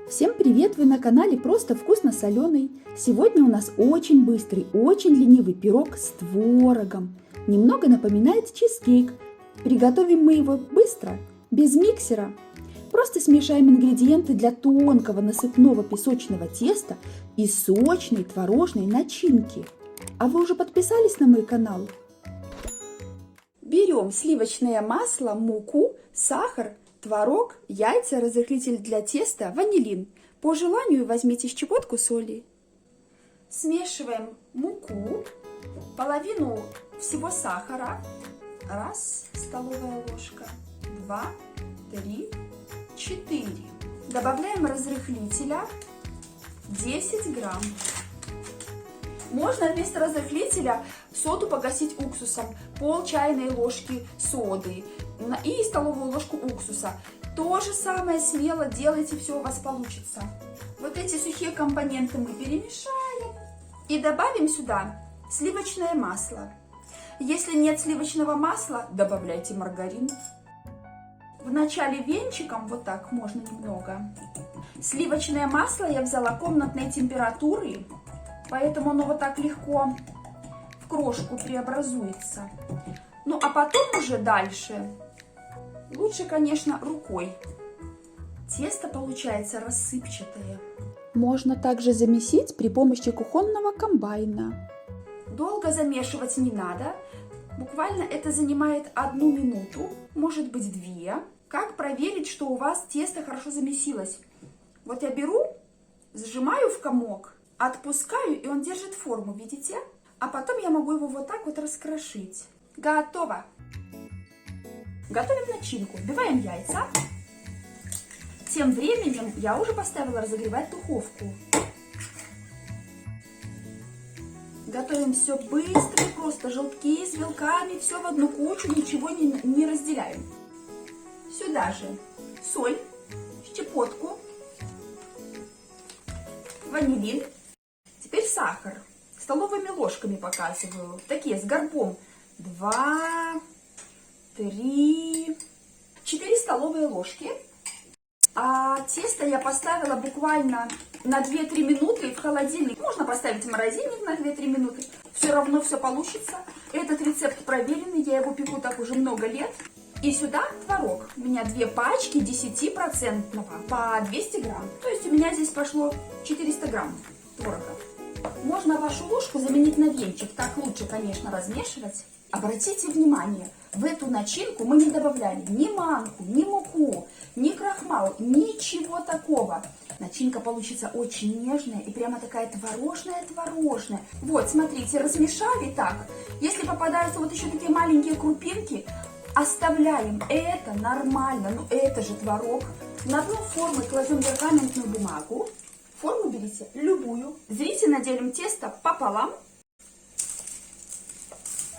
Всем привет! Вы на канале Просто Вкусно Соленый. Сегодня у нас очень быстрый, очень ленивый пирог с творогом. Немного напоминает чизкейк. Приготовим мы его быстро, без миксера. Просто смешаем ингредиенты для тонкого насыпного песочного теста и сочной творожной начинки. А вы уже подписались на мой канал? Берем сливочное масло, муку, сахар, творог, яйца, разрыхлитель для теста, ванилин. По желанию возьмите щепотку соли. Смешиваем муку, половину всего сахара. 1 столовая ложка, 2, 3, 4. Добавляем разрыхлителя 10 грамм. Можно вместо разрыхлителя соду погасить уксусом, пол чайной ложки соды и столовую ложку уксуса. То же самое смело делайте, все у вас получится. Вот эти сухие компоненты мы перемешаем и добавим сюда сливочное масло. Если нет сливочного масла, добавляйте маргарин. В начале венчиком вот так можно немного. Сливочное масло я взяла комнатной температуры, поэтому оно вот так легко в крошку преобразуется. Ну а потом уже дальше лучше, конечно, рукой. Тесто получается рассыпчатое. Можно также замесить при помощи кухонного комбайна. Долго замешивать не надо. Буквально это занимает 1 минуту, может быть 2. Как проверить, что у вас тесто хорошо замесилось? Вот я беру, сжимаю в комок, отпускаю, и он держит форму, видите? А потом я могу его вот так вот раскрошить. Готово! Готовим начинку. Вбиваем яйца. Тем временем я уже поставила разогревать духовку. Готовим все быстро, просто желтки с белками, все в одну кучу, ничего не разделяем. Сюда же соль, щепотку, ванилин. Теперь сахар. Столовыми ложками показываю. Такие с горбом. 2, 3, 4 столовые ложки. А тесто я поставила буквально на 2-3 минуты в холодильник. Можно поставить в морозильник на 2-3 минуты. Все равно все получится. Этот рецепт проверенный. Я его пеку так уже много лет. И сюда творог. У меня 2 пачки 10% по 200 грамм. То есть у меня здесь пошло 400 грамм творога. Можно вашу ложку заменить на венчик. Так лучше, конечно, размешивать. Обратите внимание, в эту начинку мы не добавляли ни манку, ни муку, ни крахмал, ничего такого. Начинка получится очень нежная и прямо такая творожная. Вот, смотрите, размешали так. Если попадаются вот еще такие маленькие крупинки, оставляем. Это нормально, но это же творог. На дно формы кладем пергаментную бумагу. Форму берите любую. Зрительно делим тесто пополам.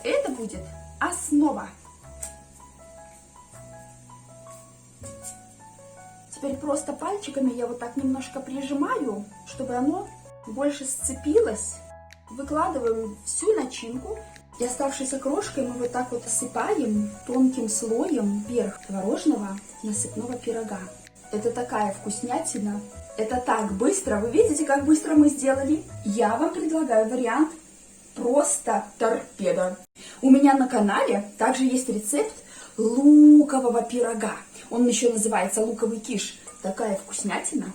Это будет основа. Теперь просто пальчиками я вот так немножко прижимаю, чтобы оно больше сцепилось. Выкладываем всю начинку. И оставшейся крошкой мы вот так вот осыпаем тонким слоем вверх творожного насыпного пирога. Это такая вкуснятина. Это так быстро. Вы видите, как быстро мы сделали? Я вам предлагаю вариант просто торпеда. У меня на канале также есть рецепт лукового пирога. Он еще называется луковый киш. Такая вкуснятина.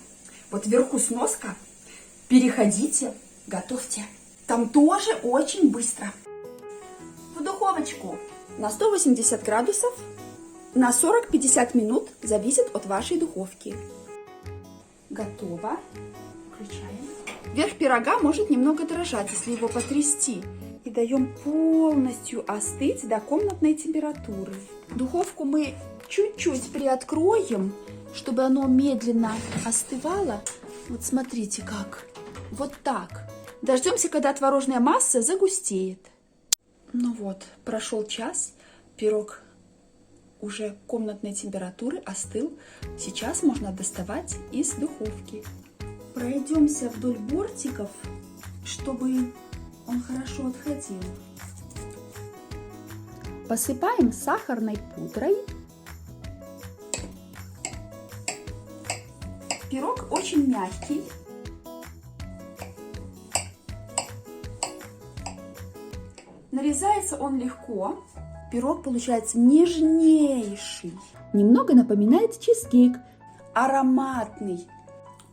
Вот вверху сноска. Переходите, готовьте. Там тоже очень быстро. В духовочку на 180 градусов на 40-50 минут, зависит от вашей духовки. Готово. Включаем. Верх пирога может немного дрожать, если его потрясти. И даем полностью остыть до комнатной температуры. Духовку мы чуть-чуть приоткроем, чтобы оно медленно остывало. Вот смотрите как. Вот так. Дождемся, когда творожная масса загустеет. Ну вот, прошел час, пирог уже комнатной температуры остыл. Сейчас можно доставать из духовки. Пройдемся вдоль бортиков, чтобы он хорошо отходил. Посыпаем сахарной пудрой. Пирог очень мягкий. Нарезается он легко. Пирог получается нежнейший. Немного напоминает чизкейк. Ароматный,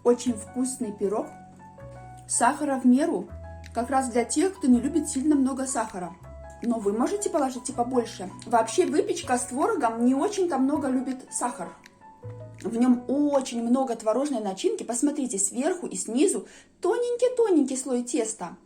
очень вкусный пирог. Сахара в меру. Как раз для тех, кто не любит сильно много сахара. Но вы можете положить и побольше. Вообще выпечка с творогом не очень-то много любит сахар. В нем очень много творожной начинки. Посмотрите, сверху и снизу тоненький-тоненький слой теста.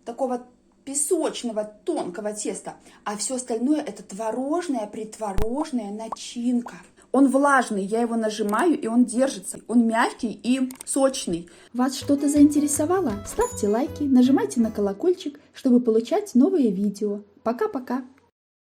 Такого песочного тонкого теста. А все остальное это творожная, притворожная начинка. Он влажный, я его нажимаю, и он держится. Он мягкий и сочный. Вас что-то заинтересовало? Ставьте лайки, нажимайте на колокольчик, чтобы получать новые видео. Пока-пока!